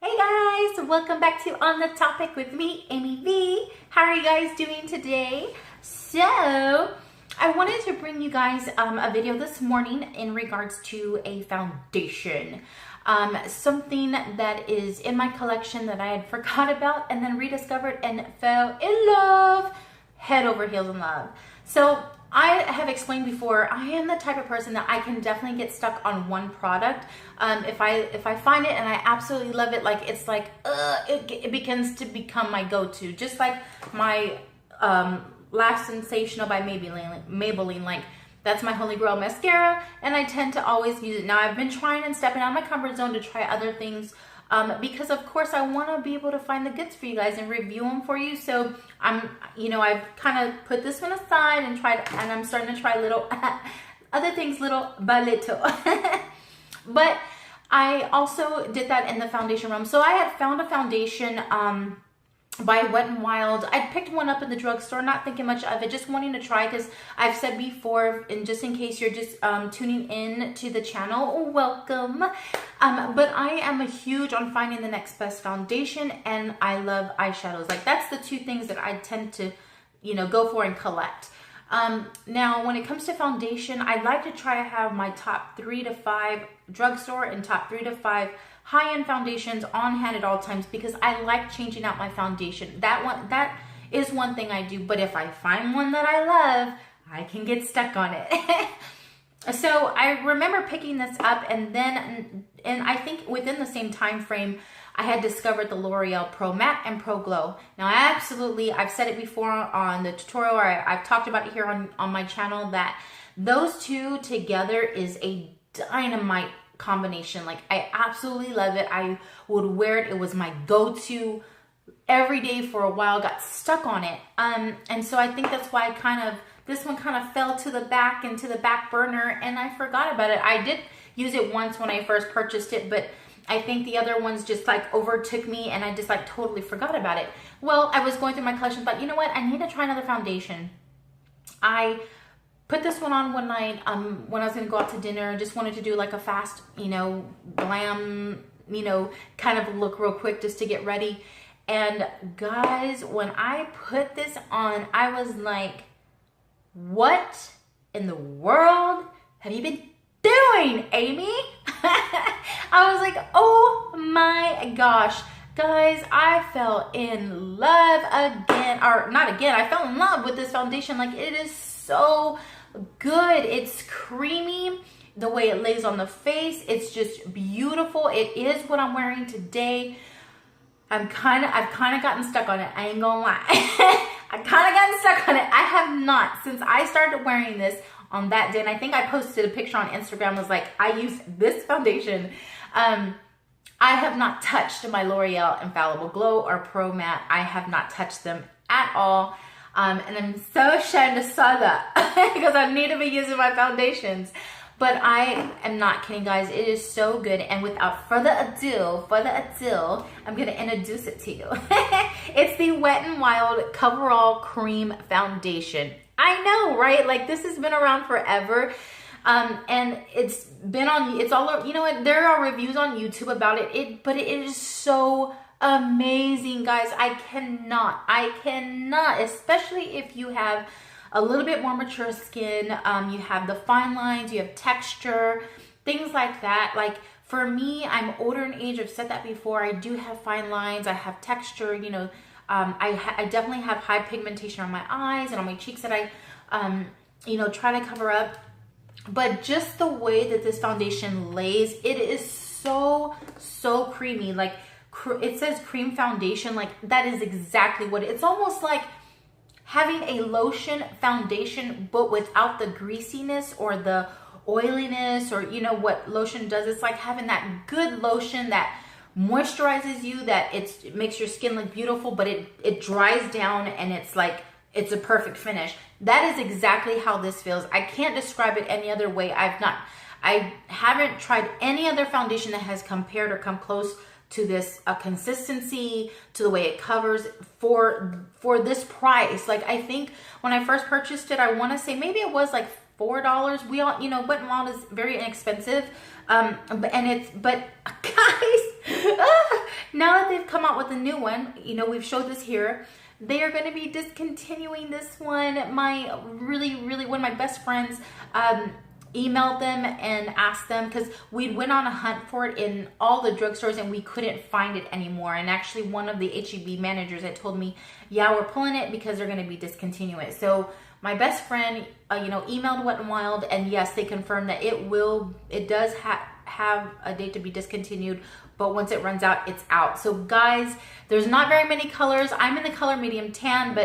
Hey guys, welcome back to On the Topic with me, Amy V. How are you guys doing today? So, I wanted to bring you guys a video this morning in regards to a foundation. Something that is in my collection that I had forgot about and then rediscovered and fell in love, head over heels in love. So, I have explained before, I am the type of person that I can definitely get stuck on one product. If I find it and I absolutely love it, like it's like it begins to become my go-to. Just like my Lash Sensational by Maybelline, like that's my holy grail mascara, and I tend to always use it. Now I've been trying and stepping out of my comfort zone to try other things. Because of course I want to be able to find the goods for you guys and review them for you. So I've kind of put this one aside and I'm starting to try little other things little by little. But I also did that in the foundation realm. So I had found a foundation by Wet n Wild. I picked one up in the drugstore, not thinking much of it, just wanting to try, because I've said before, and just in case you're just tuning in to the channel, welcome. But I am a huge on finding the next best foundation, and I love eyeshadows. Like that's the two things that I tend to, go for and collect. Now, when it comes to foundation, I like to try to have my top 3 to 5 drugstore and top 3 to 5 high-end foundations on hand at all times, because I like changing out my foundation. That is one thing I do. But if I find one that I love, I can get stuck on it. So I remember picking this up, and I think within the same time frame, I had discovered the L'Oreal Pro Matte and Pro Glow. Now, I've said it before on the tutorial, or I've talked about it here on my channel, that those two together is a dynamite combination. Like I absolutely love it. I would wear it. It was my go-to every day for a while. Got stuck on it. And so I think that's why this one kind of fell to the back and to the back burner, and I forgot about it. I did use it once when I first purchased it, but I think the other ones just like overtook me, and I just like totally forgot about it. Well, I was going through my collection, thought, you know what? I need to try another foundation. I put this one on one night when I was going to go out to dinner. Just wanted to do like a fast, glam, kind of look real quick just to get ready. And guys, when I put this on, I was like, what in the world have you been doing, Amy? I was like, oh my gosh. Guys, I fell in love again, or not again, I fell in love with this foundation. Like it is so good. It's creamy. The way it lays on the face, it's just beautiful. It is what I'm wearing today. I've kind of gotten stuck on it. I ain't gonna lie. I kind of gotten stuck on it. I have not, since I started wearing this on that day, and I think I posted a picture on Instagram, was like, I use this foundation. I have not touched my L'Oreal Infallible Glow or Pro Matte. I have not touched them at all. And I'm so ashamed to say that because I need to be using my foundations. But I am not kidding, guys. It is so good. And without further ado, I'm going to introduce it to you. It's the Wet n Wild Coverall Cream Foundation. I know, right? Like this has been around forever. And it's been on, it's all over, there are reviews on YouTube about it, but it is so amazing, guys. I cannot, especially if you have a little bit more mature skin, you have the fine lines, you have texture, things like that. Like for me, I'm older in age, I've said that before, I do have fine lines, I have texture, I definitely have high pigmentation on my eyes and on my cheeks that I, try to cover up. But just the way that this foundation lays, it is so creamy. Like it says cream foundation, like that is exactly what it's almost like having a lotion foundation, but without the greasiness or the oiliness, or what lotion does. It's like having that good lotion that moisturizes you, that it makes your skin look beautiful, but it dries down and it's like, it's a perfect finish. That is exactly how this feels. I can't describe it any other way. I haven't tried any other foundation that has compared or come close to this consistency, to the way it covers for this price. Like I think when I first purchased it, I want to say maybe it was like $4. We all, Wet n Wild is very inexpensive. But guys, now that they've come out with a new one, you know, we've showed this here, they are going to be discontinuing this one. My one of my best friends emailed them and asked them, because we went on a hunt for it in all the drugstores and we couldn't find it anymore. And actually one of the HEB managers had told me, yeah, we're pulling it because they're going to be discontinuing it. So my best friend, you know, emailed Wet n Wild, and yes, they confirmed that it does have a date to be discontinued, but once it runs out, it's out. So guys, there's not very many colors. I'm in the color medium tan,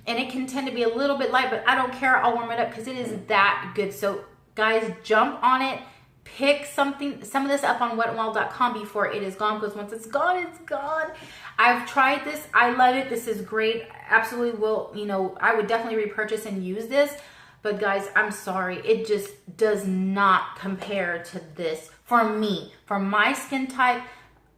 and it can tend to be a little bit light, but I don't care. I'll warm it up because it is that good. So guys, jump on it. Pick some of this up on wetandwild.com before it is gone, because once it's gone, it's gone. I've tried this. I love it. This is great. Absolutely will, you know, I would definitely repurchase and use this. But guys, I'm sorry. It just does not compare to this for me, for my skin type,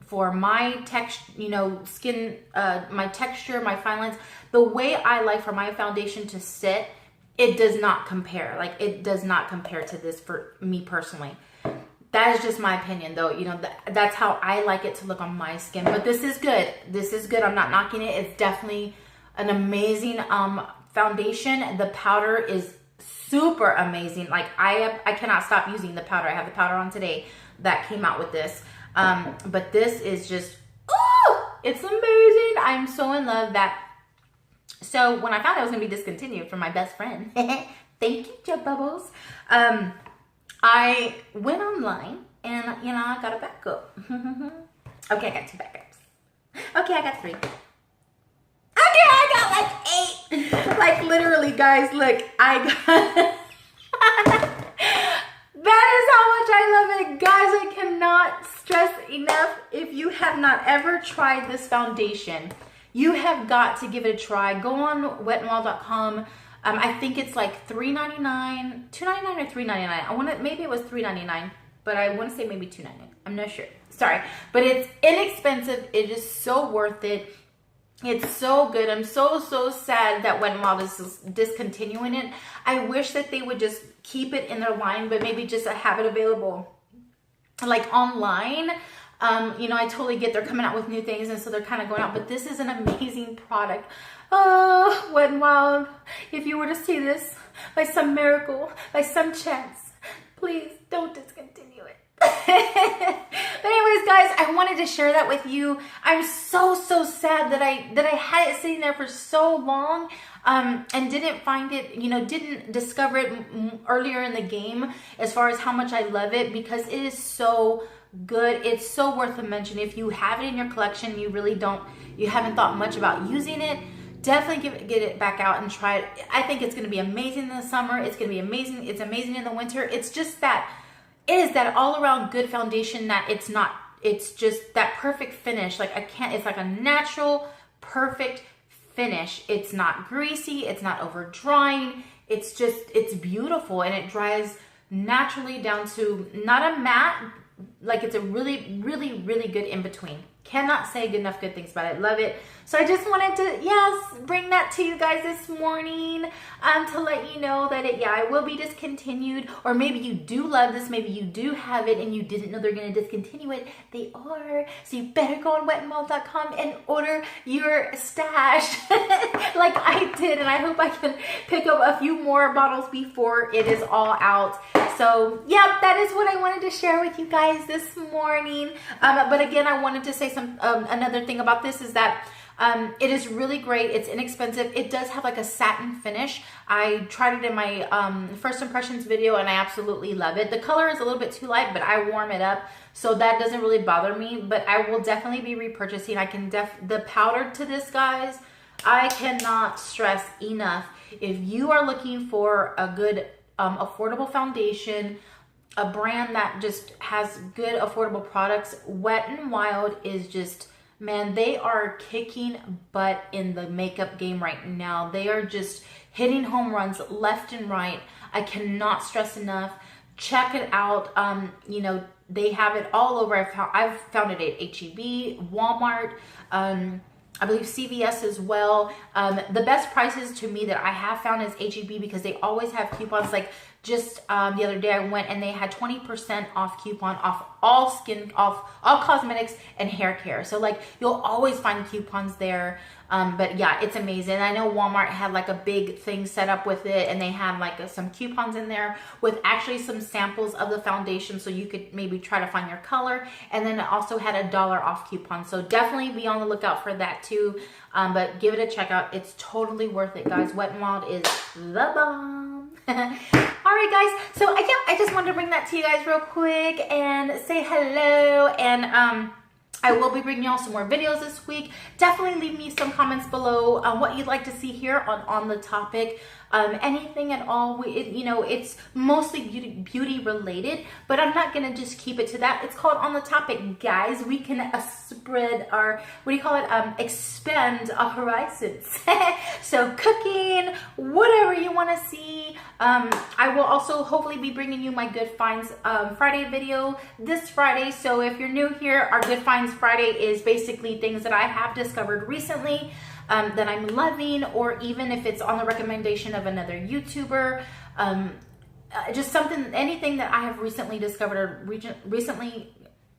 for my texture, you know, skin, my texture, my fine lines, the way I like for my foundation to sit, it does not compare. Like, it does not compare to this for me personally. That is just my opinion, though. You know, that's how I like it to look on my skin. But this is good. This is good. I'm not knocking it. It's definitely an amazing foundation. The powder is super amazing. Like, I cannot stop using the powder. I have the powder on today that came out with this. But this is just, oh, it's amazing. I'm so in love that. So when I found out it was going to be discontinued from my best friend, thank you, Joe Bubbles. I went online and, you know, I got a backup. Okay, I got 2 backups. Okay, I got 3. Okay, I got like 8. Like, literally, guys, look, I got... That is how much I love it. Guys, I cannot stress enough. If you have not ever tried this foundation, you have got to give it a try. Go on wetandwild.com. I think it's like $3.99, $2.99 or $3.99. Maybe it was $3.99, but I want to say maybe $2.99. I'm not sure. Sorry, but it's inexpensive. It is so worth it. It's so good. I'm so sad that Wet n Wild is discontinuing it. I wish that they would just keep it in their line, but maybe just have it available like online. You know, I totally get they're coming out with new things, and so they're kind of going out, but this is an amazing product. Oh, Wet n Wild, if you were to see this by some miracle, by some chance, please don't discontinue it. But anyways, guys, I wanted to share that with you. I'm so sad that I had it sitting there for so long and didn't find it, you know, didn't discover it earlier in the game as far as how much I love it, because it is so good. It's so worth a mention. If you have it in your collection, you haven't thought much about using it, definitely get it back out and try it. I think it's going to be amazing in the summer. It's going to be amazing. It's amazing in the winter. It's just that it is that all around good foundation that it's just that perfect finish. Like, it's like a natural, perfect finish. It's not greasy. It's not over drying. It's beautiful, and it dries naturally down to not a matte. Like, it's a really good in between. Cannot say enough good things about it. Love it. So I just wanted to, yes, bring that to you guys this morning to let you know that it will be discontinued. Or maybe you do love this. Maybe you do have it and you didn't know they're going to discontinue it. They are. So you better go on wetandwild.com and order your stash like I did. And I hope I can pick up a few more bottles before it is all out. So yeah, that is what I wanted to share with you guys this morning. But again, I wanted to say another thing about this is that it is really great. It's inexpensive. It does have like a satin finish. I tried it in my first impressions video and I absolutely love it. The color is a little bit too light, but I warm it up, so that doesn't really bother me. But I will definitely be repurchasing. The powder to this, guys, I cannot stress enough. If you are looking for a good affordable foundation, a brand that just has good affordable products, Wet n Wild is just, man, they are kicking butt in the makeup game right now. They are just hitting home runs left and right. I cannot stress enough. Check it out. You know, they have it all over. I've found it at HEB, Walmart, I believe CVS as well. The best prices to me that I have found is HEB, because they always have coupons like just the other day I went and they had 20% off coupon off all all cosmetics and hair care. So like you'll always find coupons there. But yeah, it's amazing. I know Walmart had like a big thing set up with it, and they had like some coupons in there with actually some samples of the foundation, so you could maybe try to find your color. And then it also had a $1 off coupon. So definitely be on the lookout for that too. But give it a check out. It's totally worth it, guys. Wet n Wild is the bomb. All right, guys. So I just wanted to bring that to you guys real quick and say hello. And I will be bringing y'all some more videos this week. Definitely leave me some comments below on what you'd like to see here on the topic. Anything at all. You know, it's mostly beauty related, but I'm not gonna just keep it to that. It's called On the Topic, guys. We can spread our, what do you call it? Expand our horizons. So cooking, whatever you want to see. I will also hopefully be bringing you my Good Finds Friday video this Friday. So if you're new here, our Good Finds Friday is basically things that I have discovered recently that I'm loving, or even if it's on the recommendation of another YouTuber, just something, anything that I have recently discovered or recently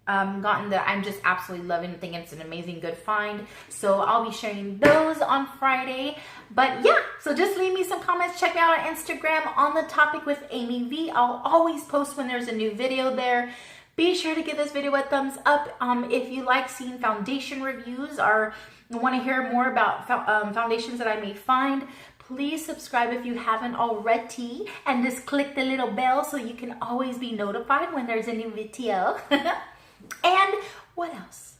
gotten that I'm just absolutely loving and think it's an amazing good find. So I'll be sharing those on Friday. But yeah, so just leave me some comments. Check me out on Instagram, On the Topic with Amy V. I'll always post when there's a new video there. Be sure to give this video a thumbs up. If you like seeing foundation reviews or want to hear more about foundations that I may find, please subscribe if you haven't already, and just click the little bell so you can always be notified when there's a new video. And what else?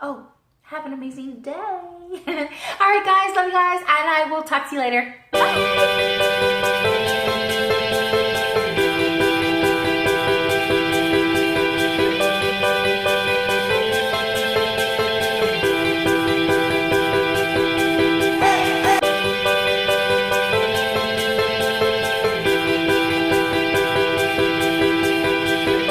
Oh, have an amazing day. All right, guys, love you guys, and I will talk to you later. Bye.